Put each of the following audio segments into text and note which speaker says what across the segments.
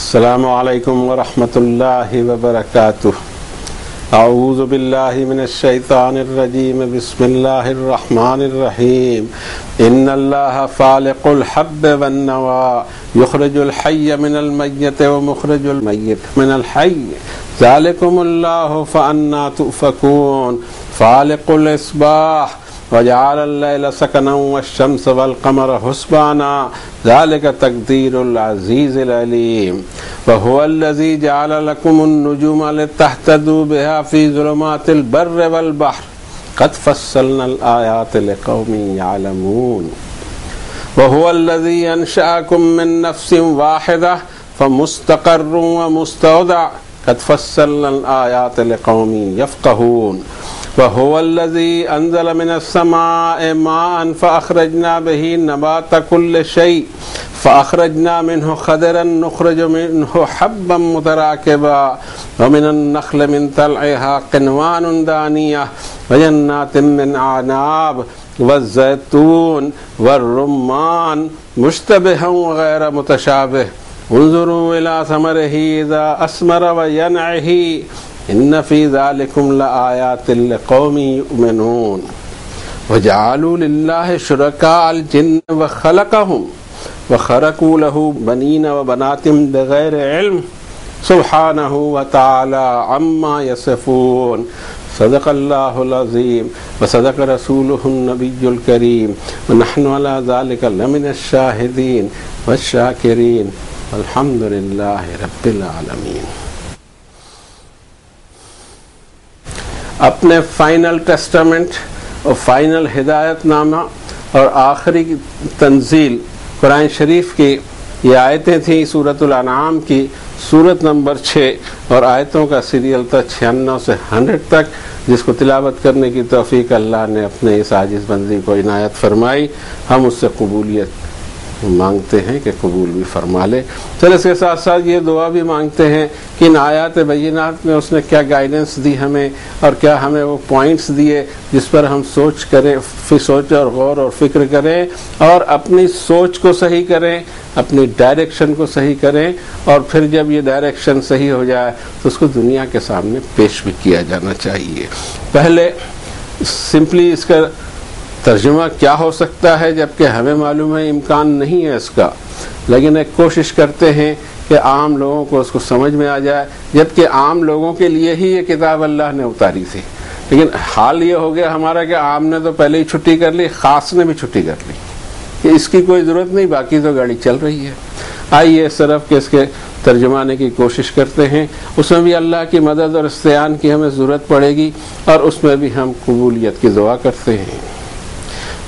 Speaker 1: السلام علیکم ورحمۃ اللہ وبرکاتہ۔ اعوذ باللہ من الشیطان الرجیم، بسم اللہ الرحمن الرحیم۔ ان اللہ فالق الحب والنوى یخرج الحی من المیت ومخرج المیت من الحی ذالکم اللہ فأنا تؤفکون۔ فالق الاصباح وجعل الليل سكنا والشمس والقمر حسبانا ذلك تقدير العزيز العليم وهو الذي جعل لكم النجوم لتهتدوا بها في ظلمات البر والبحر قد فصلنا الآيات لقوم يعلمون وهو الذي أنشأكم من نفس واحدة فمستقر ومستودع قد فصلنا الآيات لقوم يفقهون وهو الذي أنزل من السماء ماء فأخرجنا به نبات كل شيء فأخرجنا منه خضرا نخرج منه حبا متراكبا ومن النخل من طلعها قنوان دانية وجنات من أعناب والزيتون والرمان مشتبها وغير متشابه انظروا إلى ثمره إذا أثمر وينعه ان فی ذالکم لآیات لقوم یؤمنون وجعلوا للہ شرکاء الجن وخلقهم وخرقوا له بنین وبنات بغیر علم سبحانہ وتعالی عما یصفون۔ صدق اللہ العظیم وصدق رسولہ النبی الکریم ونحن علی ذلک لمن الشاہدین والشاکرین والحمد للہ رب العالمین۔ اپنے فائنل ٹیسٹامنٹ اور فائنل ہدایت نامہ اور آخری تنزیل قرآن شریف کی یہ آیتیں تھیں سورۃ الانعام کی سورت نمبر 6 اور آیتوں کا سیریل تھا 96 سے 100 تک، جس کو تلاوت کرنے کی توفیق اللہ نے اپنے اس عاجز بندی کو عنایت فرمائی۔ ہم اس سے قبولیت مانگتے ہیں کہ قبول بھی فرما لے۔ چل اس کے ساتھ ساتھ یہ دعا بھی مانگتے ہیں کہ ان آیات بینات میں اس نے کیا گائیڈنس دی ہمیں اور کیا ہمیں وہ پوائنٹس دیے جس پر ہم سوچ اور غور اور فکر کریں اور اپنی سوچ کو صحیح کریں، اپنی ڈائریکشن کو صحیح کریں، اور پھر جب یہ ڈائریکشن صحیح ہو جائے تو اس کو دنیا کے سامنے پیش بھی کیا جانا چاہیے۔ پہلے سمپلی اس کا ترجمہ کیا ہو سکتا ہے، جبکہ ہمیں معلوم ہے امکان نہیں ہے اس کا، لیکن ایک کوشش کرتے ہیں کہ عام لوگوں کو اس کو سمجھ میں آ جائے، جبکہ عام لوگوں کے لیے ہی یہ کتاب اللہ نے اتاری تھی، لیکن حال یہ ہو گیا ہمارا کہ عام نے تو پہلے ہی چھٹی کر لی، خاص نے بھی چھٹی کر لی کہ اس کی کوئی ضرورت نہیں، باقی تو گاڑی چل رہی ہے۔ آئیے اس طرف کہ اس کے ترجمانے کی کوشش کرتے ہیں، اس میں بھی اللہ کی مدد اور استعان کی ہمیں ضرورت پڑے گی اور اس میں بھی ہم قبولیت کی دعا کرتے ہیں۔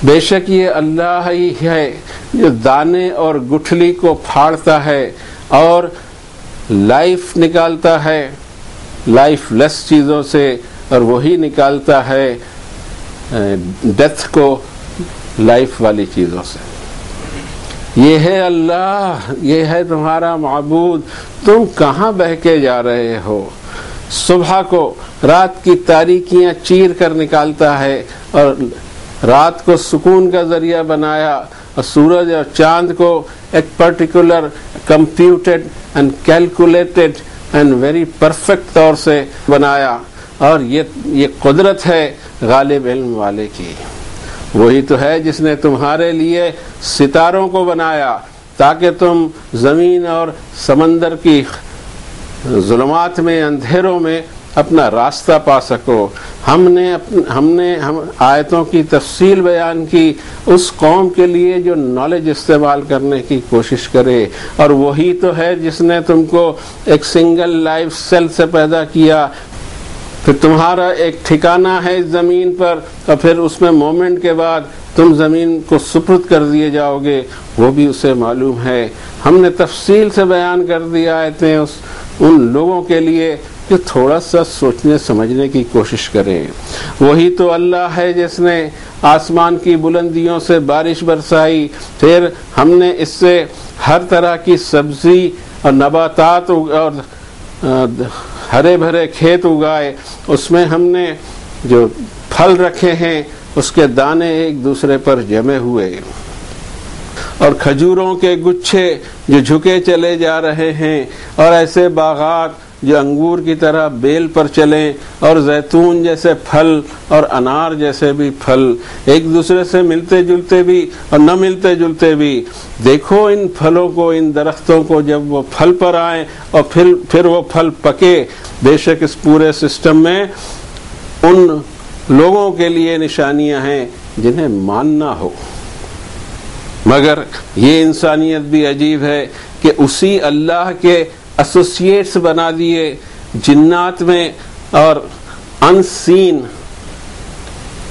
Speaker 1: بے شک یہ اللہ ہی ہے جو دانے اور گٹھلی کو پھاڑتا ہے اور لائف نکالتا ہے لائف لیس چیزوں سے، اور وہی نکالتا ہے ڈیتھ کو لائف والی چیزوں سے۔ یہ ہے اللہ، یہ ہے تمہارا معبود، تم کہاں بہہ کے جا رہے ہو؟ صبح کو رات کی تاریکیاں چیر کر نکالتا ہے اور رات کو سکون کا ذریعہ بنایا، اور سورج اور چاند کو ایک particular computed and calculated and very perfect طور سے بنایا، اور یہ قدرت ہے غالب علم والے کی۔ وہی تو ہے جس نے تمہارے لیے ستاروں کو بنایا تاکہ تم زمین اور سمندر کی ظلمات میں، اندھیروں میں اپنا راستہ پا سکو۔ ہم نے آیتوں کی تفصیل بیان کی اس قوم کے لیے جو نالج استعمال کرنے کی کوشش کرے، اور وہی تو ہے جس نے تم کو ایک سنگل لائف سیل سے پیدا کیا، پھر تمہارا ایک ٹھکانہ ہے اس زمین پر، اور پھر اس میں مومنٹ کے بعد تم زمین کو سپرد کر دیے جاؤ گے، وہ بھی اسے معلوم ہے۔ ہم نے تفصیل سے بیان کر دیا آیتیں ان لوگوں کے لیے کہ تھوڑا سا سوچنے سمجھنے کی کوشش کریں۔ وہی تو اللہ ہے جس نے آسمان کی بلندیوں سے بارش برسائی، پھر ہم نے اس سے ہر طرح کی سبزی اور نباتات اور ہرے بھرے کھیت اگائے، اس میں ہم نے جو پھل رکھے ہیں اس کے دانے ایک دوسرے پر جمے ہوئے۔ اور کھجوروں کے گچھے جو جھکے چلے جا رہے ہیں، اور ایسے باغات جو انگور کی طرح بیل پر چلیں، اور زیتون جیسے پھل اور انار جیسے بھی پھل، ایک دوسرے سے ملتے جلتے بھی اور نہ ملتے جلتے بھی۔ دیکھو ان پھلوں کو، ان درختوں کو، جب وہ پھل پر آئیں اور پھر وہ پھل پکے۔ بے شک اس پورے سسٹم میں ان لوگوں کے لیے نشانیاں ہیں جنہیں ماننا ہو۔ مگر یہ انسانیت بھی عجیب ہے کہ اسی اللہ کے ایسوسیٹس بنا دیے جنات میں، اور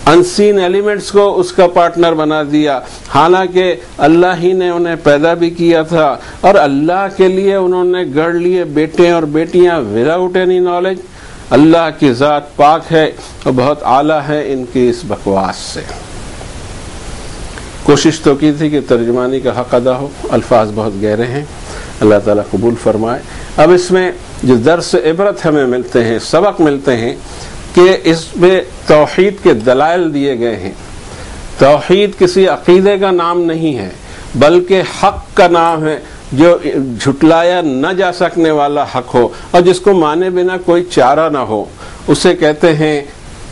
Speaker 1: انسین ایلیمنٹس کو اس کا پارٹنر بنا دیا، حالانکہ اللہ ہی نے انہیں پیدا بھی کیا تھا، اور اللہ کے لیے انہوں نے گڑھ لیے بیٹے اور بیٹیاں وداؤٹ اینی نالج۔ اللہ کی ذات پاک ہے اور بہت اعلیٰ ہے ان کی اس بکواس سے۔ کوشش تو کی تھی کہ ترجمانی کا حق ادا ہو، الفاظ بہت گہرے ہیں، اللہ تعالیٰ قبول فرمائے۔ اب اس میں جو درس عبرت ہمیں ملتے ہیں، سبق ملتے ہیں، کہ اس میں توحید کے دلائل دیے گئے ہیں۔ توحید کسی عقیدے کا نام نہیں ہے، بلکہ حق کا نام ہے، جو جھٹلایا نہ جا سکنے والا حق ہو اور جس کو مانے بنا کوئی چارہ نہ ہو۔ اسے کہتے ہیں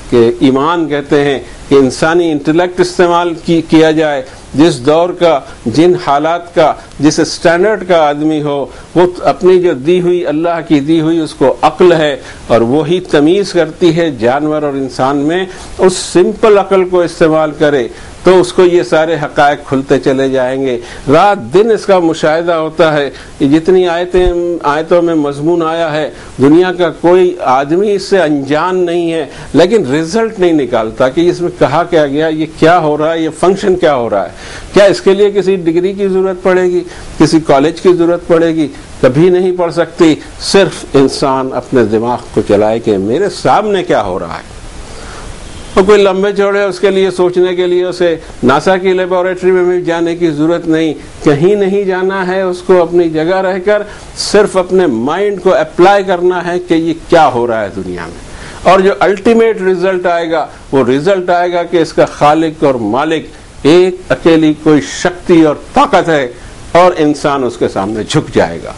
Speaker 1: کہ ایمان کہتے ہیں کہ انسانی انٹلیکٹ استعمال کیا جائے، جس دور کا، جن حالات کا، جس اسٹینڈرڈ کا آدمی ہو، وہ اپنی جو دی ہوئی، اللہ کی دی ہوئی اس کو عقل ہے، اور وہی تمیز کرتی ہے جانور اور انسان میں، اس سمپل عقل کو استعمال کرے تو اس کو یہ سارے حقائق کھلتے چلے جائیں گے۔ رات دن اس کا مشاہدہ ہوتا ہے، جتنی آیتوں میں مضمون آیا ہے، دنیا کا کوئی آدمی اس سے انجان نہیں ہے، لیکن رزلٹ نہیں نکالتا کہ اس میں کہا کیا گیا، یہ کیا ہو رہا ہے، یہ فنکشن کیا ہو رہا ہے۔ کیا اس کے لیے کسی ڈگری کی ضرورت پڑے گی، کسی کالج کی ضرورت پڑے گی؟ کبھی نہیں پڑ سکتی۔ صرف انسان اپنے دماغ کو چلائے کہ میرے سامنے کیا ہو رہا ہے، اور کوئی لمبے چوڑے اس کے لیے سوچنے کے لیے اسے ناسا کی لیبارٹری میں بھی جانے کی ضرورت نہیں، کہیں نہیں جانا ہے، اس کو اپنی جگہ رہ کر صرف اپنے مائنڈ کو اپلائی کرنا ہے کہ یہ کیا ہو رہا ہے دنیا میں، اور جو الٹیمیٹ رزلٹ آئے گا وہ رزلٹ آئے گا کہ اس کا خالق اور مالک ایک اکیلی کوئی شکتی اور طاقت ہے، اور انسان اس کے سامنے جھک جائے گا۔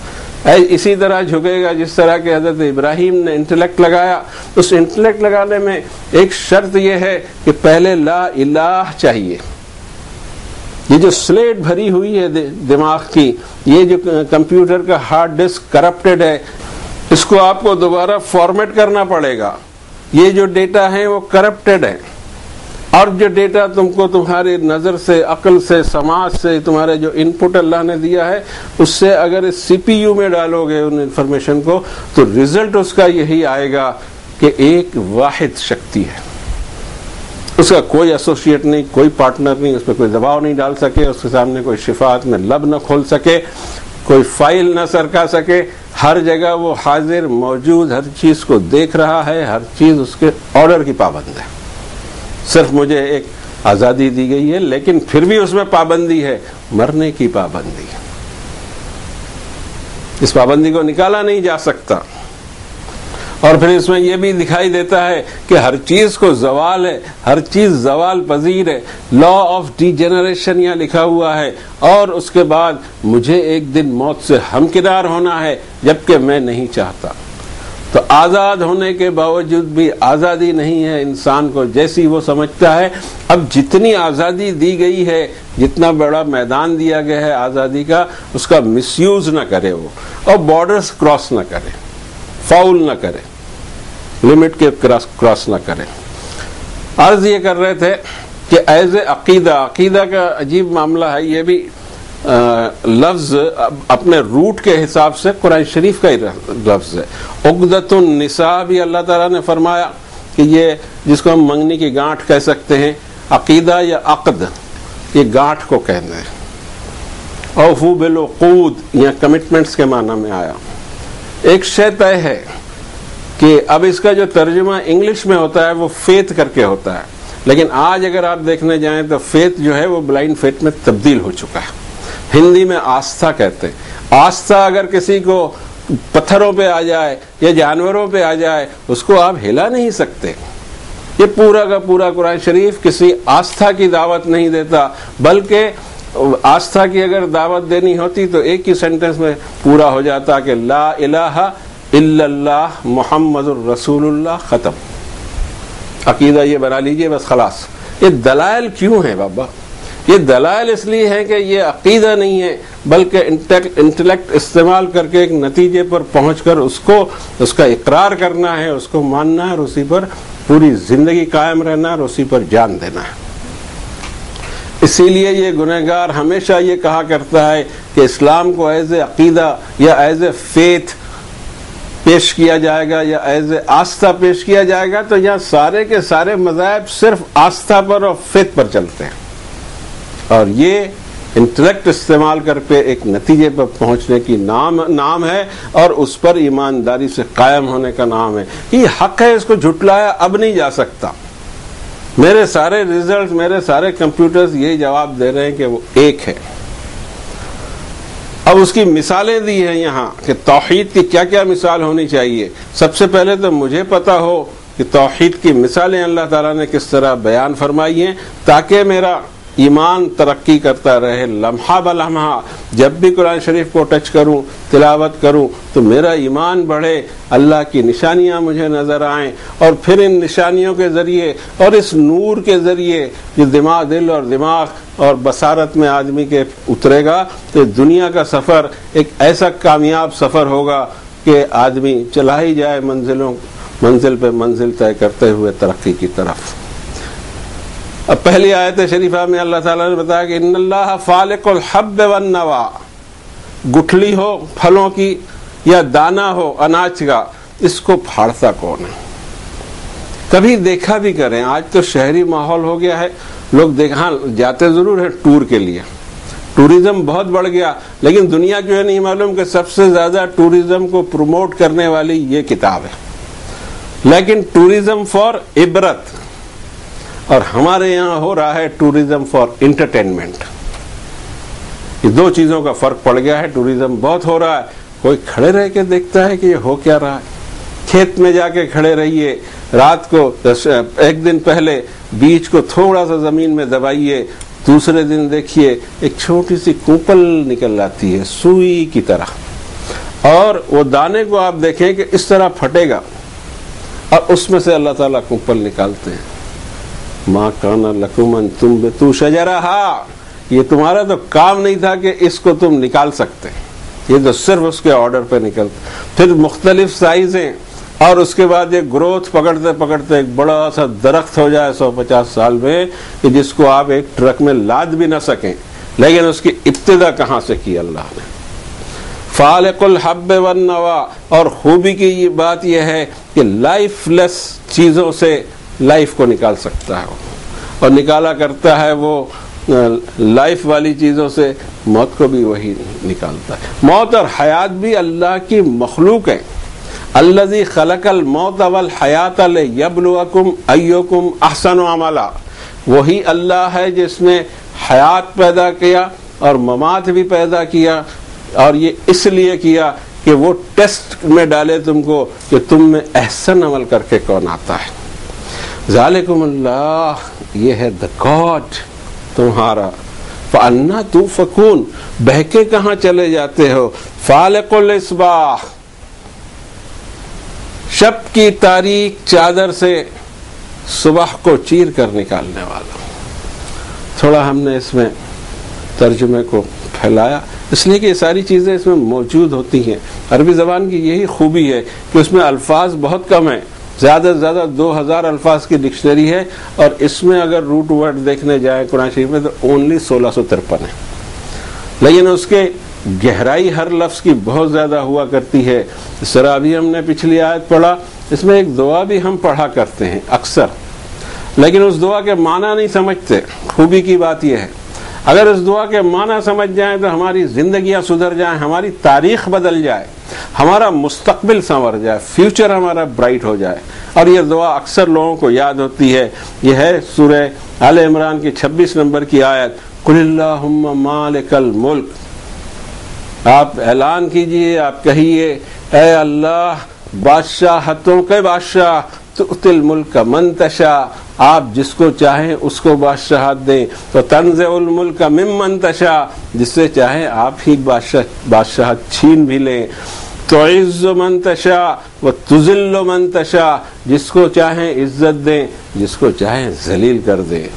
Speaker 1: اسی طرح جھکے گا جس طرح کہ حضرت ابراہیم نے انٹلیکٹ لگایا۔ اس انٹلیکٹ لگانے میں ایک شرط یہ ہے کہ پہلے لا الہ چاہیے۔ یہ جو سلیٹ بھری ہوئی ہے دماغ کی، یہ جو کمپیوٹر کا ہارڈ ڈسک کرپٹڈ ہے، اس کو آپ کو دوبارہ فارمیٹ کرنا پڑے گا۔ یہ جو ڈیٹا ہے وہ کرپٹڈ ہے، اور جو ڈیٹا تم کو تمہاری نظر سے، عقل سے، سماج سے، تمہارے جو ان پٹ اللہ نے دیا ہے، اس سے اگر اس سی پی یو میں ڈالو گے ان انفارمیشن کو، تو رزلٹ اس کا یہی آئے گا کہ ایک واحد شکتی ہے، اس کا کوئی ایسوسیٹ نہیں، کوئی پارٹنر نہیں، اس پہ کوئی دباؤ نہیں ڈال سکے، اس کے سامنے کوئی شفاعت میں لب نہ کھول سکے، کوئی فائل نہ سرکا سکے۔ ہر جگہ وہ حاضر موجود، ہر چیز کو دیکھ رہا ہے، ہر چیز اس کے آرڈر کی پابند ہے۔ صرف مجھے ایک آزادی دی گئی ہے، لیکن پھر بھی اس میں پابندی ہے، مرنے کی پابندی ہے۔ اس پابندی کو نکالا نہیں جا سکتا۔ اور پھر اس میں یہ بھی دکھائی دیتا ہے کہ ہر چیز کو زوال ہے، ہر چیز زوال پذیر ہے۔ لا آف ڈی جنریشن یہاں لکھا ہوا ہے، اور اس کے بعد مجھے ایک دن موت سے ہمکنار ہونا ہے، جبکہ میں نہیں چاہتا۔ تو آزاد ہونے کے باوجود بھی آزادی نہیں ہے انسان کو، جیسی وہ سمجھتا ہے۔ اب جتنی آزادی دی گئی ہے، جتنا بڑا میدان دیا گیا ہے آزادی کا، اس کا مس یوز نہ کرے وہ، اور بارڈرز کراس نہ کرے، فاؤل نہ کرے، لمٹ کے کراس نہ کرے۔ عرض یہ کر رہے تھے کہ ایز اے عقیدہ کا عجیب معاملہ ہے۔ یہ بھی لفظ اپنے روٹ کے حساب سے قرآن شریف کا ہی لفظ ہے۔ عقدۃ النساء بھی اللہ تعالیٰ نے فرمایا کہ یہ جس کو ہم منگنی کی گانٹھ کہہ سکتے ہیں، عقیدہ یا عقد، یہ گانٹھ کو کہتے ہیں۔ اوفوا بالعقود یا کمٹمنٹس کے معنی میں آیا۔ ایک شے طے ہے کہ اب اس کا جو ترجمہ انگلش میں ہوتا ہے وہ فیتھ کر کے ہوتا ہے، لیکن آج اگر آپ دیکھنے جائیں تو فیتھ جو ہے وہ بلائنڈ فیتھ میں تبدیل ہو چکا ہے۔ ہندی میں آستھا کہتے ہیں۔ آستھا اگر کسی کو پتھروں پہ آ جائے یا جانوروں پہ آ جائے، اس کو آپ ہلا نہیں سکتے۔ یہ پورا کا پورا قرآن شریف کسی آستھا کی دعوت نہیں دیتا، بلکہ آستھا کی اگر دعوت دینی ہوتی تو ایک ہی سینٹنس میں پورا ہو جاتا کہ لا الہ الا اللہ محمد الرسول اللہ، ختم. عقیدہ یہ بنا لیجئے بس، خلاص. یہ دلائل کیوں ہیں بابا؟ یہ دلائل اس لیے ہیں کہ یہ عقیدہ نہیں ہے، بلکہ انٹلیکٹ استعمال کر کے ایک نتیجے پر پہنچ کر اس کا اقرار کرنا ہے، اس کو ماننا ہے اور اسی پر پوری زندگی قائم رہنا ہے اور اسی پر جان دینا ہے. اسی لیے یہ گنہگار ہمیشہ یہ کہا کرتا ہے کہ اسلام کو ایز اے عقیدہ یا ایز اے فیتھ پیش کیا جائے گا یا ایز اے آستھا پیش کیا جائے گا، تو یہاں سارے کے سارے مذاہب صرف آستھا پر اور فیتھ پر چلتے ہیں، اور یہ انٹلیکٹ استعمال کر کے ایک نتیجے پر پہنچنے کی نام ہے اور اس پر ایمانداری سے قائم ہونے کا نام ہے. یہ حق ہے، اس کو جھٹلایا اب نہیں جا سکتا. میرے سارے ریزلٹ، میرے سارے کمپیوٹرز یہی جواب دے رہے ہیں کہ وہ ایک ہے. اب اس کی مثالیں دی ہیں یہاں کہ توحید کی کیا کیا مثال ہونی چاہیے. سب سے پہلے تو مجھے پتا ہو کہ توحید کی مثالیں اللہ تعالیٰ نے کس طرح بیان فرمائی ہیں، تاکہ میرا ایمان ترقی کرتا رہے. لمحہ بلمحہ جب بھی قرآن شریف کو ٹچ کروں، تلاوت کروں، تو میرا ایمان بڑھے، اللہ کی نشانیاں مجھے نظر آئیں، اور پھر ان نشانیوں کے ذریعے اور اس نور کے ذریعے جو دل اور دماغ اور بصارت میں آدمی کے اترے گا، تو دنیا کا سفر ایک ایسا کامیاب سفر ہوگا کہ آدمی چلا ہی جائے منزل پہ منزل طے کرتے ہوئے ترقی کی طرف. اب پہلی آیت شریفہ میں اللہ تعالیٰ نے بتایا کہ ان اللہ فالق الحب والنوا، گٹھلی ہو پھلوں کی یا دانا ہو اناج کا، اس کو پھاڑتا کون ہے؟ کبھی دیکھا بھی کریں. آج تو شہری ماحول ہو گیا ہے، لوگ دیکھا جاتے ضرور ہیں ٹور کے لیے، ٹوریزم بہت بڑھ گیا، لیکن دنیا کو یہ نہیں معلوم کہ سب سے زیادہ ٹوریزم کو پروموٹ کرنے والی یہ کتاب ہے. لیکن ٹوریزم فار عبرت، اور ہمارے یہاں ہو رہا ہے ٹوریزم فار انٹرٹینمنٹ. یہ دو چیزوں کا فرق پڑ گیا ہے. ٹوریزم بہت ہو رہا ہے، کوئی کھڑے رہ کے دیکھتا ہے کہ یہ ہو کیا رہا ہے. کھیت میں جا کے کھڑے رہیے، رات کو ایک دن پہلے بیج کو تھوڑا سا زمین میں دبائیے، دوسرے دن دیکھیے ایک چھوٹی سی کوپل نکل آتی ہے سوئی کی طرح، اور وہ دانے کو آپ دیکھیں کہ اس طرح پھٹے گا اور اس میں سے اللہ تعالیٰ کوپل نکالتے ہیں. ماں کانا لکمن تم بتو شجرہا، یہ تمہارا تو کام نہیں تھا کہ اس کو تم نکال سکتے، یہ تو صرف اس کے آرڈر پہ نکلتا. پھر مختلف سائزیں، اور اس کے بعد یہ گروتھ پکڑتے پکڑتے ایک بڑا سا درخت ہو جائے 150 سال میں، کہ جس کو آپ ایک ٹرک میں لاد بھی نہ سکیں. لیکن اس کی ابتدا کہاں سے کی اللہ نے؟ فالق الحب والنوا. اور خوبی کی یہ بات یہ ہے کہ لائف لیس چیزوں سے لائف کو نکال سکتا ہے، اور نکالا کرتا ہے وہ لائف والی چیزوں سے موت کو بھی وہی نکالتا ہے. موت اور حیات بھی اللہ کی مخلوق ہے. الذی خلق الموت والحیات لیبلوکم ایکم احسن عملا. وہی اللہ ہے جس نے حیات پیدا کیا اور ممات بھی پیدا کیا، اور یہ اس لیے کیا کہ وہ ٹیسٹ میں ڈالے تم کو کہ تم میں احسن عمل کر کے کون آتا ہے. ذالکم اللہ، یہ ہے the God تمہارا. فَأَنَّا تُؤْفَكُونَ، بہکے کہاں چلے جاتے ہو. فالق الاصباح، شب کی تاریک چادر سے صبح کو چیر کر نکالنے والا. تھوڑا ہم نے اس میں ترجمے کو پھیلایا اس لیے کہ یہ ساری چیزیں اس میں موجود ہوتی ہیں. عربی زبان کی یہی خوبی ہے کہ اس میں الفاظ بہت کم ہیں، زیادہ سے زیادہ 2000 الفاظ کی ڈکشنری ہے، اور اس میں اگر روٹ ورڈ دیکھنے جائیں قرآن شریف میں تو اونلی 1653 ہے. لیکن اس کے گہرائی ہر لفظ کی بہت زیادہ ہوا کرتی ہے. اس طرح ابھی ہم نے پچھلی آیت پڑھا، اس میں ایک دعا بھی ہم پڑھا کرتے ہیں اکثر، لیکن اس دعا کے معنی نہیں سمجھتے. خوبی کی بات یہ ہے اگر اس دعا کے معنی سمجھ جائیں تو ہماری زندگیاں سدھر جائیں، ہماری تاریخ بدل جائے، ہمارا مستقبل سنور جائے، فیوچر ہمارا برائٹ ہو جائے. اور یہ دعا اکثر لوگوں کو یاد ہوتی ہے. یہ ہے سورہ آل عمران کی 26 نمبر کی آیت، قل اللہم مالک الملک. آپ اعلان کیجئے، آپ کہیے اے اللہ بادشاہتوں کے بادشاہ، تؤتی الملک من تشاء، آپ جس کو چاہیں اس کو بادشاہت دیں، تو تنزع الملک ممن تشاء، جس سے چاہیں آپ ہی بادشاہت چھین بھی لیں، تعز من تشاء و تذل من تشاء، جس کو چاہیں عزت دیں، جس کو چاہیں ذلیل کر دیں۔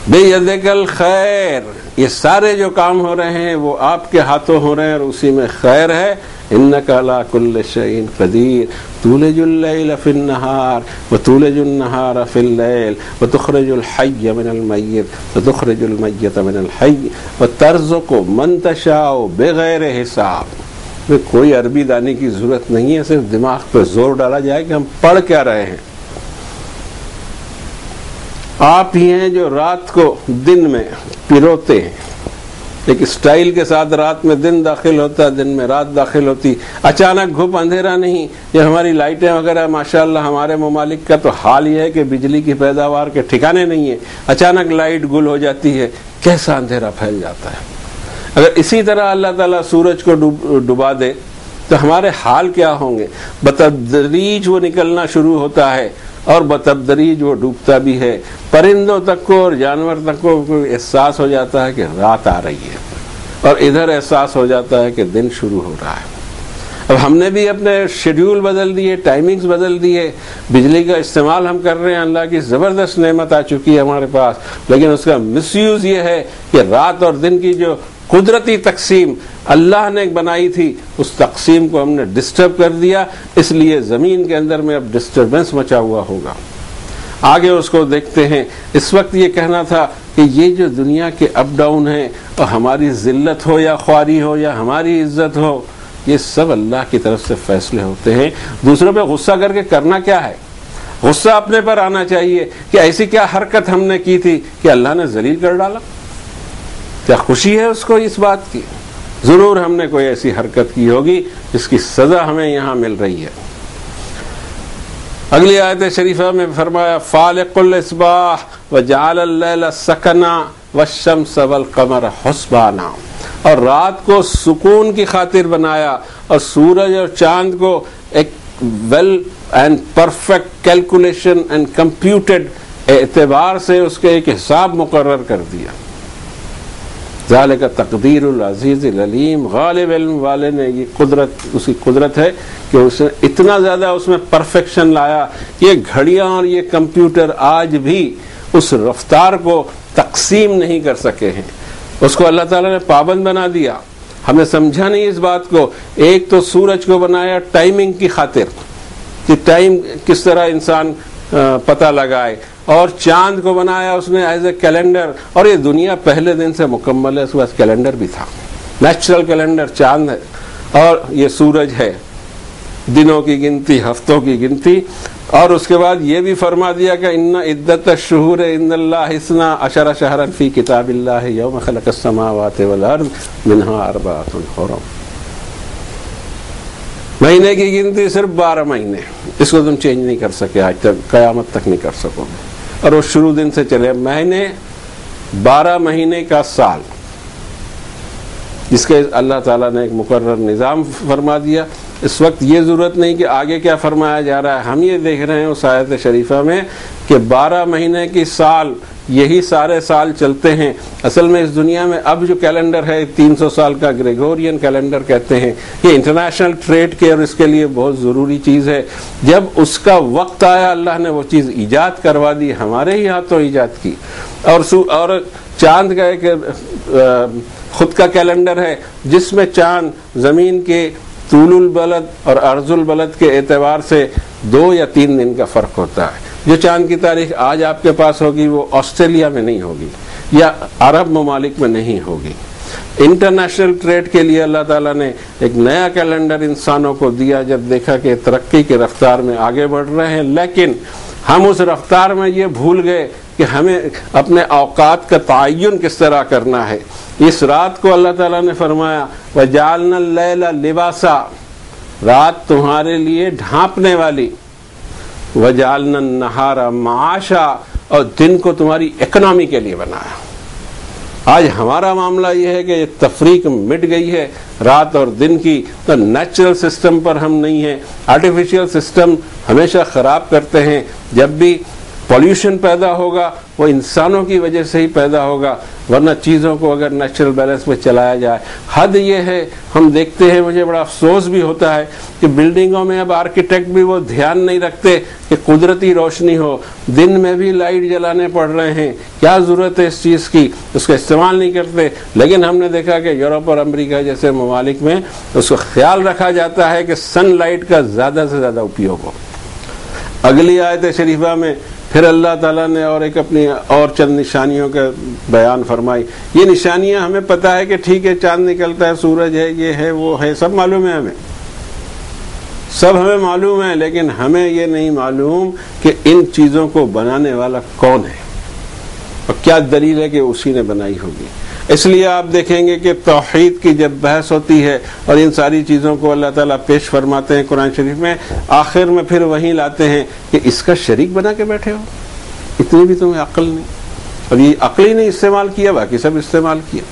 Speaker 1: بیدک الخیر، یہ سارے جو کام ہو رہے ہیں وہ آپ کے ہاتھوں ہو رہے ہیں اور اسی میں خیر ہے۔ انک علی کل شیء قدیر، تولج اللیل فی النہار وتولج النہار فی اللیل وتخرج الحی من المیت وتخرج المیت من الحی وترزق من تشاء بغیر حساب۔ کوئی عربی دانی کی ضرورت نہیں ہے، صرف دماغ پہ زور ڈالا جائے کہ ہم پڑھ کیا رہے ہیں۔ آپ ہی ہیں جو رات کو دن میں پروتے ہیں، ایک اسٹائل کے ساتھ رات میں دن داخل ہوتا ہے، دن میں رات داخل ہوتی، اچانک گھپ اندھیرا نہیں۔ یہ ہماری لائٹیں وغیرہ ماشاءاللہ ہمارے ممالک کا تو حال یہ ہے کہ بجلی کی پیداوار کے ٹھکانے نہیں ہے، اچانک لائٹ گل ہو جاتی ہے، کیسا اندھیرا پھیل جاتا ہے۔ اگر اسی طرح اللہ تعالیٰ سورج کو ڈبا دے تو ہمارے حال کیا ہوں گے؟ بتدریج وہ نکلنا شروع ہوتا ہے اور بتدریج وہ ڈوبتا بھی ہے۔ پرندوں تک کو اور جانور تک کو احساس ہو جاتا ہے کہ رات آ رہی ہے، اور ادھر احساس ہو جاتا ہے کہ دن شروع ہو رہا ہے۔ اب ہم نے بھی اپنے شیڈیول بدل دیے، ٹائمنگز بدل دیے، بجلی کا استعمال ہم کر رہے ہیں، اللہ کی زبردست نعمت آ چکی ہے ہمارے پاس، لیکن اس کا مس یوز یہ ہے کہ رات اور دن کی جو قدرتی تقسیم اللہ نے بنائی تھی اس تقسیم کو ہم نے ڈسٹرب کر دیا، اس لیے زمین کے اندر میں اب ڈسٹربنس مچا ہوا ہوگا۔ آگے اس کو دیکھتے ہیں۔ اس وقت یہ کہنا تھا کہ یہ جو دنیا کے اپ ڈاؤن ہیں، اور ہماری ذلت ہو یا خواری ہو یا ہماری عزت ہو، یہ سب اللہ کی طرف سے فیصلے ہوتے ہیں۔ دوسروں پہ غصہ کر کے کرنا کیا ہے؟ غصہ اپنے پر آنا چاہیے کہ ایسی کیا حرکت ہم نے کی تھی کہ اللہ نے ذلیل کر ڈالا؟ کیا خوشی ہے اس کو اس بات کی؟ ضرور ہم نے کوئی ایسی حرکت کی ہوگی جس کی سزا ہمیں یہاں مل رہی ہے۔ اگلی آیت شریفہ میں فرمایا فالق الاصباح وجعل اللیل سکنا والشمس والقمر حسبانا، اور رات کو سکون کی خاطر بنایا اور سورج اور چاند کو ایک well and perfect calculation and computed اعتبار سے اس کے ایک حساب مقرر کر دیا۔ ذالک تقدیر العزیز العلیم، غالب علم والے نے یہ قدرت، اس کی قدرت ہے کہ اس نے اتنا زیادہ اس میں پرفیکشن لایا، یہ گھڑیاں اور یہ کمپیوٹر آج بھی اس رفتار کو تقسیم نہیں کر سکے ہیں۔ اس کو اللہ تعالیٰ نے پابند بنا دیا، ہمیں سمجھا نہیں اس بات کو۔ ایک تو سورج کو بنایا ٹائمنگ کی خاطر کہ ٹائم کس طرح انسان پتہ لگائے، اور چاند کو بنایا اس نے ایز اے کیلنڈر، اور یہ دنیا پہلے دن سے مکمل ہے، اس کے پاس کیلنڈر بھی تھا، نیچرل کیلنڈر چاند ہے، اور یہ سورج ہے، دنوں کی گنتی، ہفتوں کی گنتی۔ اور اس کے بعد یہ بھی فرما دیا کہ ان عدت الشہور عند اللہ 12 شہرا فی کتاب اللہ یوم خلق السماوات والارض منها 4 حرم۔ مہینے کی گنتی صرف 12 مہینے، اس کو تم چینج نہیں کر سکے، آج تک قیامت تک نہیں کر سکو گے، اور وہ شروع دن سے چلے مہینے، 12 مہینے کا سال، جس کے اللہ تعالیٰ نے ایک مقرر نظام فرما دیا۔ اس وقت یہ ضرورت نہیں کہ آگے کیا فرمایا جا رہا ہے، ہم یہ دیکھ رہے ہیں اس آیت شریفہ میں کہ 12 مہینے کی سال، یہی سارے سال چلتے ہیں۔ اصل میں اس دنیا میں اب جو کیلنڈر ہے 300 سال کا گریگورین کیلنڈر کہتے ہیں، یہ انٹرنیشنل ٹریڈ کے اور اس کے لیے بہت ضروری چیز ہے۔ جب اس کا وقت آیا اللہ نے وہ چیز ایجاد کروا دی، ہمارے ہی ہاتھوں ایجاد کی۔ اور چاند کا ایک خود کا کیلنڈر ہے جس میں چاند زمین کے طول البلد اور عرض البلد کے اعتبار سے 2 یا 3 دن کا فرق ہوتا ہے۔ جو چاند کی تاریخ آج آپ کے پاس ہوگی وہ آسٹریلیا میں نہیں ہوگی یا عرب ممالک میں نہیں ہوگی۔ انٹرنیشنل ٹریڈ کے لیے اللہ تعالیٰ نے ایک نیا کیلنڈر انسانوں کو دیا، جب دیکھا کہ ترقی کی رفتار میں آگے بڑھ رہے ہیں، لیکن ہم اس رفتار میں یہ بھول گئے کہ ہمیں اپنے اوقات کا تعین کس طرح کرنا ہے۔ اس رات کو اللہ تعالیٰ نے فرمایا وَجَعَلْنَا اللَّيْلَ لِبَاسًا، رات تمہارے لیے ڈھانپنے والی، وَجَعَلْنَا النَّهَارَ مَعَاشًا، اور دن کو تمہاری اکنامی کے لیے بنایا۔ آج ہمارا معاملہ یہ ہے کہ تفریق مٹ گئی ہے رات اور دن کی، تو نیچرل سسٹم پر ہم نہیں ہیں، آرٹیفیشل سسٹم ہمیشہ خراب کرتے ہیں۔ جب بھی پولیوشن پیدا ہوگا وہ انسانوں کی وجہ سے ہی پیدا ہوگا، ورنہ چیزوں کو اگر نیچرل بیلنس میں چلایا جائے۔ حد یہ ہے، ہم دیکھتے ہیں، مجھے بڑا افسوس بھی ہوتا ہے کہ بلڈنگوں میں اب آرکیٹیکٹ بھی وہ دھیان نہیں رکھتے کہ قدرتی روشنی ہو، دن میں بھی لائٹ جلانے پڑ رہے ہیں، کیا ضرورت ہے اس چیز کی، اس کا استعمال نہیں کرتے۔ لیکن ہم نے دیکھا کہ یورپ اور امریکہ جیسے ممالک میں اس کو خیال رکھا جاتا ہے کہ سن لائٹ کا زیادہ سے زیادہ اپیوگ ہو۔ اگلی آیت شریفہ میں پھر اللہ تعالیٰ نے اور ایک اپنی اور چند نشانیوں کا بیان فرمائی۔ یہ نشانیاں ہمیں پتہ ہے کہ ٹھیک ہے، چاند نکلتا ہے، سورج ہے، یہ ہے، وہ ہے، سب معلوم ہے ہمیں، سب ہمیں معلوم ہے، لیکن ہمیں یہ نہیں معلوم کہ ان چیزوں کو بنانے والا کون ہے اور کیا دلیل ہے کہ اسی نے بنائی ہوگی۔ اس لیے آپ دیکھیں گے کہ توحید کی جب بحث ہوتی ہے اور ان ساری چیزوں کو اللہ تعالیٰ پیش فرماتے ہیں قرآن شریف میں، آخر میں پھر وہیں لاتے ہیں کہ اس کا شریک بنا کے بیٹھے ہو، اتنی بھی تمہیں عقل نہیں۔ اب یہ عقل ہی نہیں استعمال کیا، باقی سب استعمال کیا۔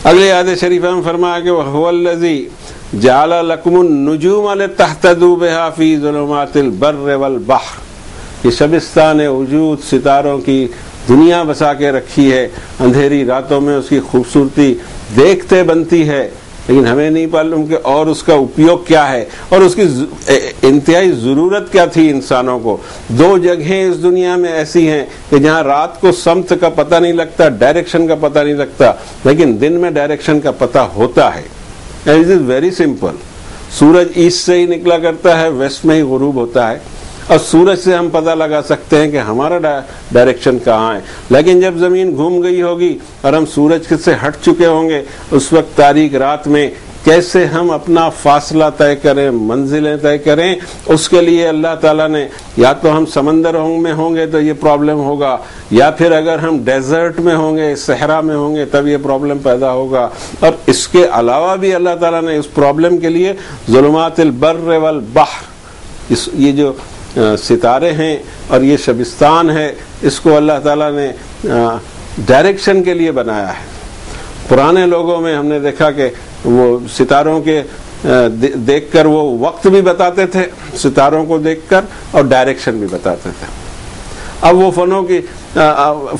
Speaker 1: اگلے آیت شریفہ میں فرمایا کہ وَهُوَ الَّذِي جَعَلَ لَكُمُ النُّجُومَ لِتَهْتَدُوا بِهَا فِي ظُلُمَاتِ الْبَرِّ وَالْبَحْرِ، یہ شبستان وجود ستاروں کی دنیا بسا کے رکھی ہے، اندھیری راتوں میں اس کی خوبصورتی دیکھتے بنتی ہے، لیکن ہمیں نہیں معلوم کہ اور اس کا اپیوگ کیا ہے اور اس کی انتہائی ضرورت کیا تھی انسانوں کو۔ دو جگہیں اس دنیا میں ایسی ہیں کہ جہاں رات کو سمت کا پتہ نہیں لگتا، ڈائریکشن کا پتہ نہیں لگتا، لیکن دن میں ڈائریکشن کا پتہ ہوتا ہے۔ اٹ از ویری سمپل، سورج ایسٹ سے ہی نکلا کرتا ہے، ویسٹ میں ہی غروب ہوتا ہے، اور سورج سے ہم پتہ لگا سکتے ہیں کہ ہمارا ڈائریکشن کہاں ہے۔ لیکن جب زمین گھوم گئی ہوگی اور ہم سورج سے ہٹ چکے ہوں گے، اس وقت تاریک رات میں کیسے ہم اپنا فاصلہ طے کریں، منزلیں طے کریں، اس کے لیے اللہ تعالیٰ نے یا تو ہم سمندر میں ہوں گے تو یہ پرابلم ہوگا، یا پھر اگر ہم ڈیزرٹ میں ہوں گے، صحرا میں ہوں گے، تب یہ پرابلم پیدا ہوگا۔ اور اس کے علاوہ بھی اللہ تعالیٰ نے اس پرابلم کے لیے ظلمات البر والبحر، یہ جو ستارے ہیں اور یہ شبستان ہے، اس کو اللہ تعالیٰ نے ڈائریکشن کے لیے بنایا ہے۔ پرانے لوگوں میں ہم نے دیکھا کہ وہ ستاروں کے دیکھ کر وہ وقت بھی بتاتے تھے، ستاروں کو دیکھ کر، اور ڈائریکشن بھی بتاتے تھے۔ اب وہ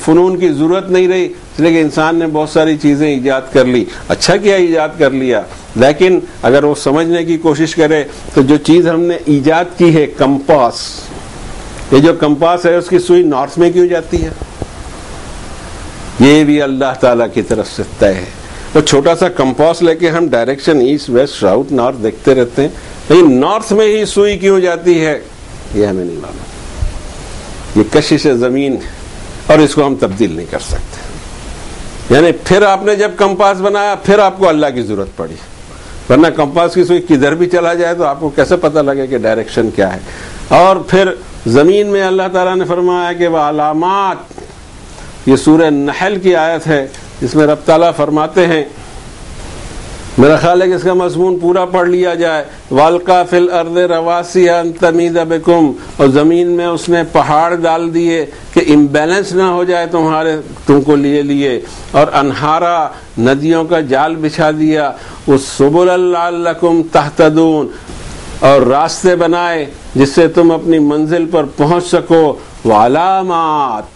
Speaker 1: فنون کی ضرورت نہیں رہی، اس لیے کہ انسان نے بہت ساری چیزیں ایجاد کر لی، اچھا کیا ایجاد کر لیا، لیکن اگر وہ سمجھنے کی کوشش کرے تو جو چیز ہم نے ایجاد کی ہے، کمپاس، یہ جو کمپاس ہے اس کی سوئی نارتھ میں کیوں جاتی ہے؟ یہ بھی اللہ تعالیٰ کی طرف سے طے ہے۔ تو چھوٹا سا کمپاس لے کے ہم direction east west south north دیکھتے رہتے ہیں، لیکن نارتھ میں ہی سوئی کیوں جاتی ہے یہ ہمیں نہیں معلوم۔ یہ کشش زمین، اور اس کو ہم تبدیل نہیں کر سکتے۔ یعنی پھر آپ نے جب کمپاس بنایا پھر آپ کو اللہ کی ضرورت پڑی، ورنہ کمپاس کی سوئی کدھر بھی چلا جائے تو آپ کو کیسے پتہ لگے کہ ڈائریکشن کیا ہے۔ اور پھر زمین میں اللہ تعالیٰ نے فرمایا کہ وہ علامات، یہ سورہ نحل کی آیت ہے جس میں رب تعالیٰ فرماتے ہیں، میرا خیال ہے کہ اس کا مضمون پورا پڑھ لیا جائے، وَالْقَى فِي الْأَرْضِ رَوَاسِيَ أَن تَمِيدَ بِكُمْ، اور زمین میں اس نے پہاڑ ڈال دیے کہ امبیلنس نہ ہو جائے تم کو لیے، اور انہارا، ندیوں کا جال بچھا دیا، وَسُبُلًا لَعَلَّكُمْ تَهْتَدُونَ، اور راستے بنائے جس سے تم اپنی منزل پر پہنچ سکو، وَعَلَامَات،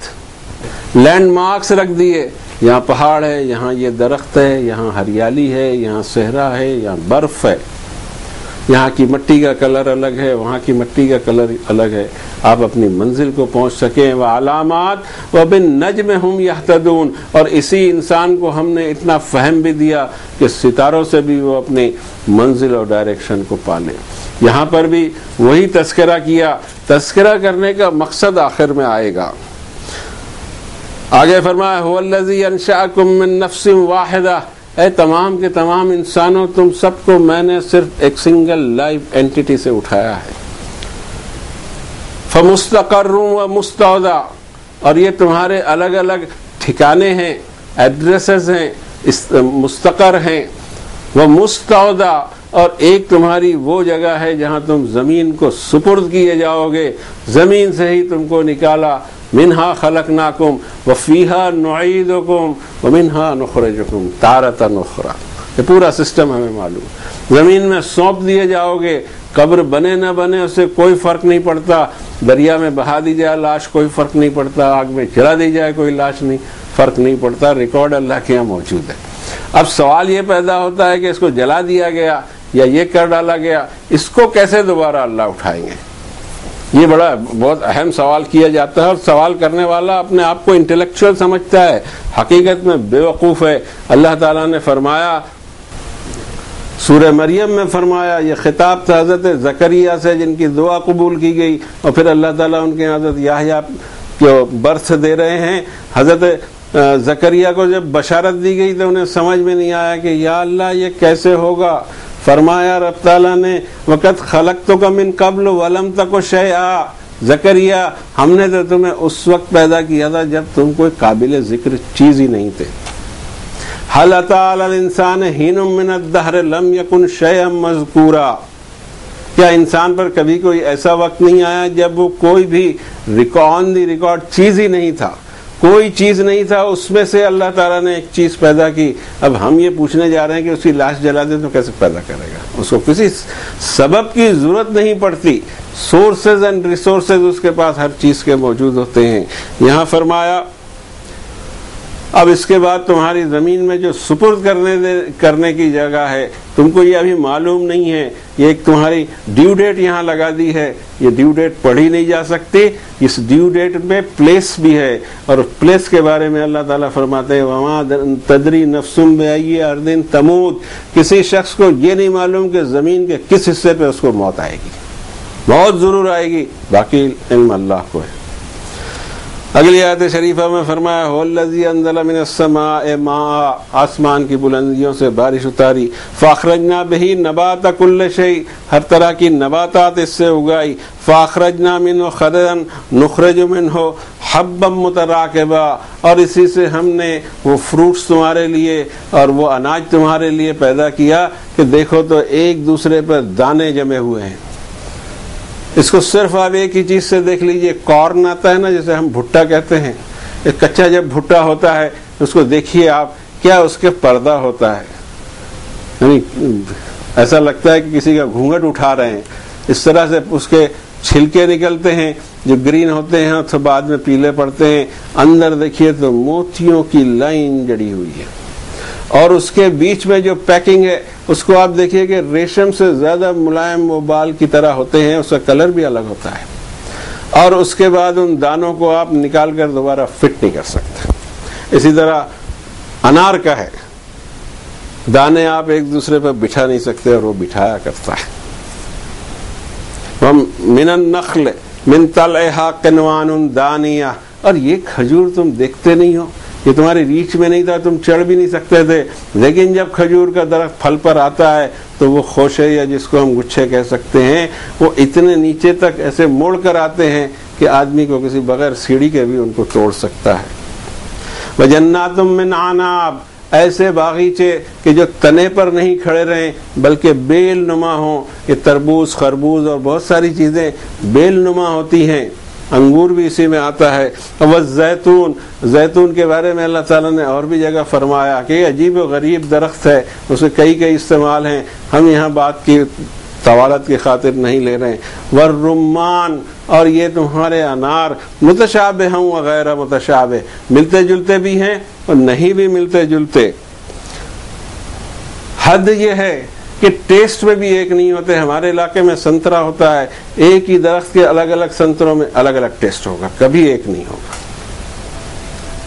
Speaker 1: لینڈ مارکس رکھ دیے، یہاں پہاڑ ہے، یہاں یہ درخت ہے، یہاں ہریالی ہے، یہاں صحرا ہے، یہاں برف ہے، یہاں کی مٹی کا کلر الگ ہے، وہاں کی مٹی کا کلر الگ ہے، آپ اپنی منزل کو پہنچ سکیں۔ وعلامات وبالنجم ہم یہتدون، اور اسی انسان کو ہم نے اتنا فہم بھی دیا کہ ستاروں سے بھی وہ اپنی منزل اور ڈائریکشن کو پالے۔ یہاں پر بھی وہی تذکرہ کیا، تذکرہ کرنے کا مقصد آخر میں آئے گا۔ آگے فرمایا هو الذی انشأکم من نفس واحدہ، اے تمام کے تمام انسانوں، تم سب کو میں نے صرف ایک سنگل لائف اینٹیٹی سے اٹھایا ہے۔ فمستقر و مستودع، اور یہ تمہارے الگ الگ ٹھکانے ہیں، ایڈریسز ہیں، مستقر ہیں، وہ مستودع، اور ایک تمہاری وہ جگہ ہے جہاں تم زمین کو سپرد کیے جاؤ گے، زمین سے ہی تم کو نکالا، منہا خلقناکم وفیہا نعیدکم ومنہا نخرجکم تارۃ اخری، یہ پورا سسٹم ہمیں معلوم۔ زمین میں سونپ دیے جاؤ گے، قبر بنے نہ بنے اس سے کوئی فرق نہیں پڑتا، دریا میں بہا دی جائے لاش کوئی فرق نہیں پڑتا، آگ میں جلا دی جائے کوئی لاش نہیں فرق نہیں پڑتا، ریکارڈ اللہ کے یہاں موجود ہے۔ اب سوال یہ پیدا ہوتا ہے کہ اس کو جلا دیا گیا یا یہ کر ڈالا گیا، اس کو کیسے دوبارہ اللہ اٹھائیں گے؟ یہ بڑا بہت اہم سوال کیا جاتا ہے، اور سوال کرنے والا اپنے آپ کو انٹلیکچوئل سمجھتا ہے، حقیقت میں بے وقوف ہے۔ اللہ تعالیٰ نے فرمایا، سورہ مریم میں فرمایا، یہ خطاب تھا حضرت زکریا سے جن کی دعا قبول کی گئی، اور پھر اللہ تعالیٰ ان کے حضرت یحییٰ کو برتھ دے رہے ہیں۔ حضرت زکریا کو جب بشارت دی گئی تو انہیں سمجھ میں نہیں آیا کہ یا اللہ یہ کیسے ہوگا۔ فرمایا رب تعالیٰ نے، وقت خلقتک من قبل ولم تک شیئا، زکریا ہم نے تو تمہیں اس وقت پیدا کیا تھا جب تم کوئی قابل ذکر چیز ہی نہیں تھے۔ هل أتى على الإنسان حين من الدهر لم يكن شيئا مذكورا، کیا انسان پر کبھی کوئی ایسا وقت نہیں آیا جب وہ کوئی بھی ریکارڈ چیز ہی نہیں تھا، کوئی چیز نہیں تھا، اس میں سے اللہ تعالیٰ نے ایک چیز پیدا کی۔ اب ہم یہ پوچھنے جا رہے ہیں کہ اس کی لاش جلا دیں تو کیسے پیدا کرے گا؟ اس کو کسی سبب کی ضرورت نہیں پڑتی، سورسز اینڈ ریسورسز اس کے پاس ہر چیز کے موجود ہوتے ہیں۔ یہاں فرمایا اب اس کے بعد تمہاری زمین میں جو سپرد کرنے کی جگہ ہے، تم کو یہ ابھی معلوم نہیں ہے، یہ ایک تمہاری ڈیو ڈیٹ یہاں لگا دی ہے، یہ ڈیو ڈیٹ پڑھی نہیں جا سکتی، اس ڈیو ڈیٹ میں پلیس بھی ہے، اور پلیس کے بارے میں اللہ تعالیٰ فرماتے ہیں وَمَا تَدْرِي نَفْسٌ بِأَيِّ أَرْضٍ تَمُوتُ، کسی شخص کو یہ نہیں معلوم کہ زمین کے کس حصے پہ اس کو موت آئے گی، موت ضرور آئے گی، باقی علم اللہ کو ہے۔ اگلی آیت شریفہ میں فرمایا هو الذی انزل من السماء ماء، آسمان کی بلندیوں سے بارش اتاری، فاخرجنا بہ نبات کل شیء، ہر طرح کی نباتات اس سے اگائی، فاخرجنا منہ خضرا نخرج منہ حبا متراکبا، اور اسی سے ہم نے وہ فروٹس تمہارے لیے اور وہ اناج تمہارے لیے پیدا کیا کہ دیکھو تو ایک دوسرے پر دانے جمے ہوئے ہیں۔ اس کو صرف آپ ایک ہی چیز سے دیکھ لیجئے، کارن آتا ہے نا جسے ہم بھٹا کہتے ہیں، ایک کچا جب بھٹا ہوتا ہے اس کو دیکھیے آپ، کیا اس کے پردہ ہوتا ہے، یعنی ایسا لگتا ہے کہ کسی کا گھونگھٹ اٹھا رہے ہیں، اس طرح سے اس کے چھلکے نکلتے ہیں جو گرین ہوتے ہیں تو بعد میں پیلے پڑتے ہیں، اندر دیکھیے تو موتیوں کی لائن جڑی ہوئی ہے، اور اس کے بیچ میں جو پیکنگ ہے اس کو آپ دیکھیے کہ ریشم سے زیادہ ملائم و بال کی طرح ہوتے ہیں، اس کا کلر بھی الگ ہوتا ہے، اور اس کے بعد ان دانوں کو آپ نکال کر دوبارہ فٹ نہیں کر سکتے۔ اسی طرح انار کا ہے، دانے آپ ایک دوسرے پر بٹھا نہیں سکتے اور وہ بٹھایا کرتا ہے۔ من النخل من طلعها قنوان دانیہ، اور یہ کھجور تم دیکھتے نہیں ہو، یہ تمہاری ریچ میں نہیں تھا، تم چڑھ بھی نہیں سکتے تھے، لیکن جب کھجور کا درخت پھل پر آتا ہے تو وہ خوشے یا جس کو ہم گچھے کہہ سکتے ہیں، وہ اتنے نیچے تک ایسے موڑ کر آتے ہیں کہ آدمی کو کسی بغیر سیڑھی کے بھی ان کو توڑ سکتا ہے۔ وَجَنَّاتٌ مِّنْ عَنَابٍ، ایسے باغیچے کہ جو تنے پر نہیں کھڑے رہیں بلکہ بیل نما ہوں، یہ تربوز، خربوز اور بہت ساری چیزیں بیل نما ہوتی ہیں، انگور بھی اسی میں آتا ہے۔ والزیتون، زیتون کے بارے میں اللہ تعالیٰ نے اور بھی جگہ فرمایا کہ عجیب و غریب درخت ہے، اس کے کئی استعمال ہیں، ہم یہاں بات کی طوالت کی خاطر نہیں لے رہے ہیں۔ والرمان، اور یہ تمہارے انار، متشابہ ہوں وغیر متشابہ، ملتے جلتے بھی ہیں اور نہیں بھی ملتے جلتے۔ حد یہ ہے کہ ٹیسٹ میں بھی ایک نہیں ہوتے، ہمارے علاقے میں سنترا ہوتا ہے، ایک ہی درخت کے الگ الگ سنتروں میں الگ الگ ٹیسٹ ہوگا، کبھی ایک نہیں ہوگا،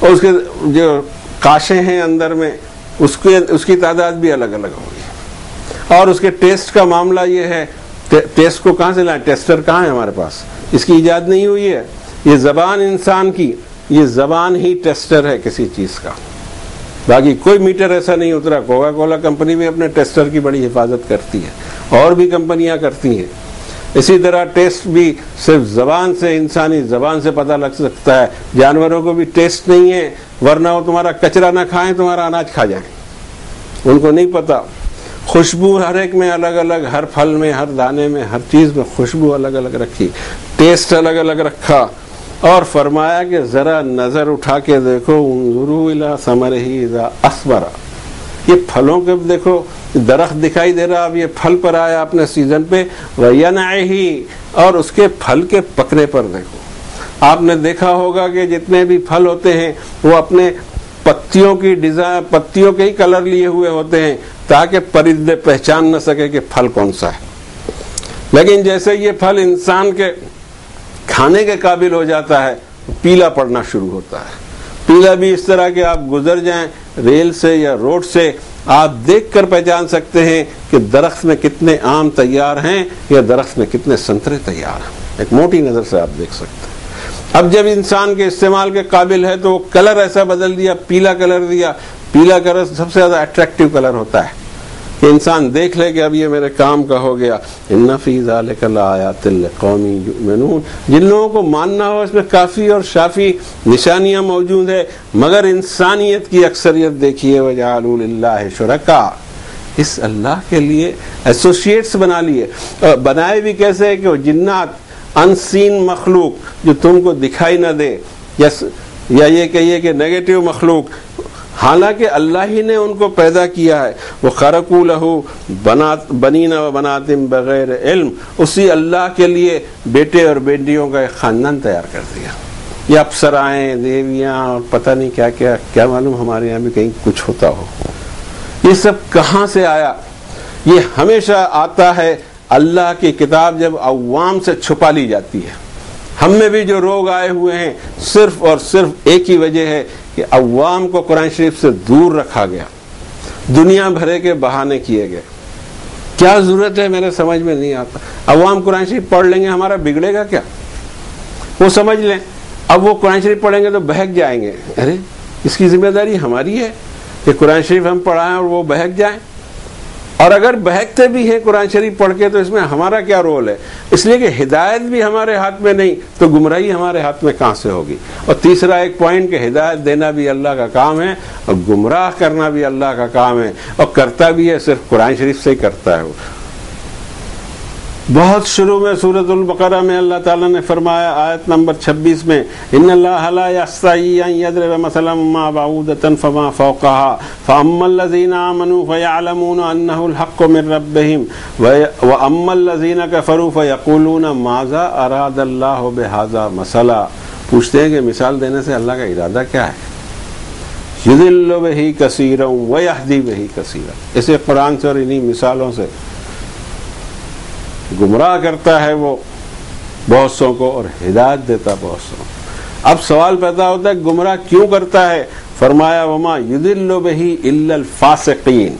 Speaker 1: اور اس کے جو کاشیں ہیں اندر میں اس کی تعداد بھی الگ الگ ہوگی، اور اس کے ٹیسٹ کا معاملہ یہ ہے، ٹیسٹ کو کہاں سے لائیں، ٹیسٹر کہاں ہے ہمارے پاس، اس کی ایجاد نہیں ہوئی ہے، یہ زبان انسان کی، یہ زبان ہی ٹیسٹر ہے کسی چیز کا، باقی کوئی میٹر ایسا نہیں اترا۔ کوکا کولا کمپنی بھی اپنے ٹیسٹر کی بڑی حفاظت کرتی ہے، اور بھی کمپنیاں کرتی ہیں، اسی طرح ٹیسٹ بھی صرف زبان سے، انسانی زبان سے پتہ لگ سکتا ہے، جانوروں کو بھی ٹیسٹ نہیں ہے، ورنہ وہ تمہارا کچرا نہ کھائیں تمہارا اناج کھا جائیں، ان کو نہیں پتا۔ خوشبو ہر ایک میں الگ الگ، ہر پھل میں، ہر دانے میں، ہر چیز میں خوشبو الگ الگ رکھی، ٹیسٹ الگ الگ رکھا، اور فرمایا کہ ذرا نظر اٹھا کے دیکھو، انظروا الی ثمرہ اذا اثمر، یہ پھلوں کے دیکھو، درخت دکھائی دے رہا، اب یہ پھل پر آیا اپنے سیزن پہ، وینعہ، اور اس کے پھل کے پکنے پر دیکھو۔ آپ نے دیکھا ہوگا کہ جتنے بھی پھل ہوتے ہیں وہ اپنے پتیوں کی ڈیزائن، پتیوں کے ہی کلر لیے ہوئے ہوتے ہیں تاکہ پرندے پہچان نہ سکے کہ پھل کون سا ہے، لیکن جیسے یہ پھل انسان کے کھانے کے قابل ہو جاتا ہے پیلا پڑنا شروع ہوتا ہے۔ پیلا بھی اس طرح کہ آپ گزر جائیں ریل سے یا روڈ سے، آپ دیکھ کر پہچان سکتے ہیں کہ درخت میں کتنے آم تیار ہیں یا درخت میں کتنے سنترے تیار ہیں، ایک موٹی نظر سے آپ دیکھ سکتے ہیں۔ اب جب انسان کے استعمال کے قابل ہے تو وہ کلر ایسا بدل دیا، پیلا کلر دیا۔ پیلا کلر سب سے زیادہ اٹریکٹیو کلر ہوتا ہے کہ انسان دیکھ لے کہ اب یہ میرے کام کا ہو گیا۔ ان فی ذلک لآیات لقوم یؤمنون، جن لوگوں کو ماننا ہو اس میں کافی اور شافی نشانیاں موجود ہے، مگر انسانیت کی اکثریت دیکھیے، وجعلوا للہ شرکاء، اس اللہ کے لیے ایسوسیٹس بنا لیے۔ بنائے بھی کیسے ہے کہ وہ جنات، انسین مخلوق جو تم کو دکھائی نہ دے، یا یہ کہیے کہ نیگیٹو مخلوق، حالانکہ اللہ ہی نے ان کو پیدا کیا ہے۔ وَخَرَقُوا لَهُ بَنِينَ وَبَنَاتٍ بغیر علم، اسی اللہ کے لیے بیٹے اور بیٹیوں کا ایک خاندان تیار کر دیا۔ یہ اپسرائیں، دیویاں اور پتہ نہیں کیا کیا، کیا معلوم ہمارے یہاں بھی کہیں کچھ ہوتا ہو۔ یہ سب کہاں سے آیا؟ یہ ہمیشہ آتا ہے اللہ کی کتاب جب عوام سے چھپا لی جاتی ہے۔ ہم میں بھی جو روگ آئے ہوئے ہیں صرف اور صرف ایک ہی وجہ ہے کہ عوام کو قرآن شریف سے دور رکھا گیا، دنیا بھرے کے بہانے کیے گئے۔ کیا ضرورت ہے میرے سمجھ میں نہیں آتا۔ عوام قرآن شریف پڑھ لیں گے، ہمارا بگڑے گا کیا؟ وہ سمجھ لیں اب وہ قرآن شریف پڑھیں گے تو بہک جائیں گے، ارے اس کی ذمہ داری ہماری ہے کہ قرآن شریف ہم پڑھائیں اور وہ بہک جائیں، اور اگر بہکتے بھی ہیں قرآن شریف پڑھ کے تو اس میں ہمارا کیا رول ہے؟ اس لیے کہ ہدایت بھی ہمارے ہاتھ میں نہیں تو گمراہی ہمارے ہاتھ میں کہاں سے ہوگی؟ اور تیسرا ایک پوائنٹ کہ ہدایت دینا بھی اللہ کا کام ہے اور گمراہ کرنا بھی اللہ کا کام ہے، اور کرتا بھی ہے صرف قرآن شریف سے ہی کرتا ہے وہ۔ بہت شروع میں سورۃ البقرہ میں اللہ تعالیٰ نے فرمایا آیت نمبر 26 میں، ان اللہ لا یستحیی ان یضرب مثلا ما بعوضۃ فما فوقها فاما الذین آمنوا فیعلمون انہ الحق من ربہم واما الذین کفروا فیقولون ماذا اراد اللہ بہذا مثلا، پوچھتے ہیں کہ مثال دینے سے اللہ کا ارادہ کیا ہے؟ یضل بہ کثیرا ویہدی بہ کثیرا، اسے قرآن سے اور انہی مثالوں سے گمراہ کرتا ہے وہ بہت سو کو اور ہدایت دیتا بہت سو۔ اب سوال پیدا ہوتا ہے گمراہ کیوں کرتا ہے؟ فرمایا وما یضل بہ الا الفاسقین،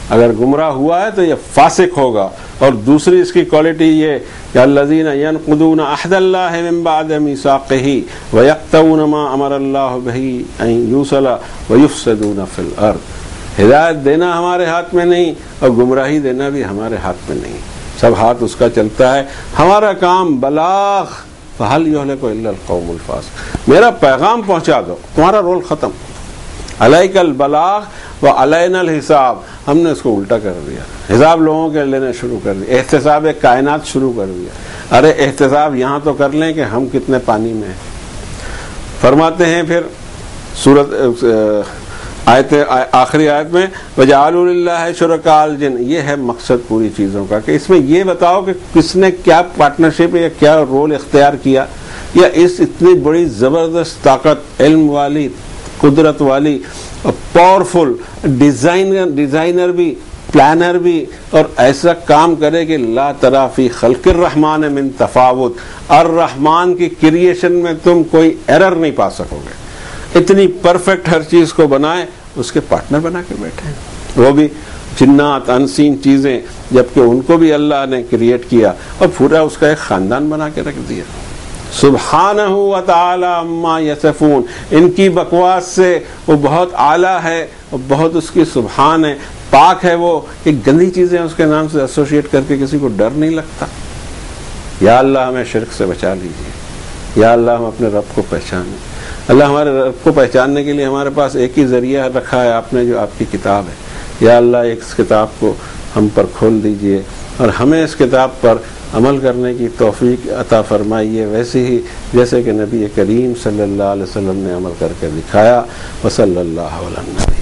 Speaker 1: اگر گمراہ ہوا ہے تو یہ فاسق ہوگا۔ اور دوسری اس کی کوالٹی یہ کہ الذین ینقضون عہد اللہ من بعد میثاقہ ویقطعون ما امر اللہ بہ ان یوصل ویفسدون فی الارض، ہدایت دینا ہمارے ہاتھ میں نہیں اور گمراہی دینا بھی ہمارے ہاتھ میں نہیں، سب ہاتھ اس کا چلتا ہے۔ ہمارا کام بلاغ، فہل یہلک الا القوم الفاسق، میرا پیغام پہنچا دو، تمہارا رول ختم۔ علیک البلاغ و علینا الحساب، ہم نے اس کو الٹا کر دیا، حساب لوگوں کے لینا شروع کر دیا، احتساب کائنات شروع کر دیا۔ ارے احتساب یہاں تو کر لیں کہ ہم کتنے پانی میں ہیں۔ فرماتے ہیں پھر سورت آیت آخری آیت میں وجعلوا للہ شرکاء الجن، یہ ہے مقصد پوری چیزوں کا کہ اس میں یہ بتاؤ کہ کس نے کیا پارٹنرشپ یا کیا رول اختیار کیا، یا اس اتنی بڑی زبردست طاقت، علم والی، قدرت والی اور پاورفل ڈیزائنر بھی، پلانر بھی، اور ایسا کام کرے کہ لا تری فی خلق الرحمن من تفاوت، الرحمن کی کریشن میں تم کوئی ایرر نہیں پا سکو گے، اتنی پرفیکٹ ہر چیز کو بنائے، اس کے پارٹنر بنا کے بیٹھے ہیں، وہ بھی جنات، انسین چیزیں، جبکہ ان کو بھی اللہ نے کریٹ کیا اور پورا اس کا ایک خاندان بنا کے رکھ دیا۔ سبحانہ و تعالی عما یصفون، ان کی بکواس سے وہ بہت اعلیٰ ہے اور بہت اس کی سبحان ہے، پاک ہے وہ، ایک گندی چیزیں اس کے نام سے ایسوسیٹ کر کے کسی کو ڈر نہیں لگتا۔ یا اللہ ہمیں شرک سے بچا لیجیے، یا اللہ ہم اپنے رب کو پہچانیں۔ اللہ ہمارے رب کو پہچاننے کے لیے ہمارے پاس ایک ہی ذریعہ رکھا ہے آپ نے، جو آپ کی کتاب ہے۔ یا اللہ اس کتاب کو ہم پر کھول دیجئے اور ہمیں اس کتاب پر عمل کرنے کی توفیق عطا فرمائیے، ویسے ہی جیسے کہ نبی کریم صلی اللہ علیہ وسلم نے عمل کر کے دکھایا۔ وصلی اللہ علیہ وسلم۔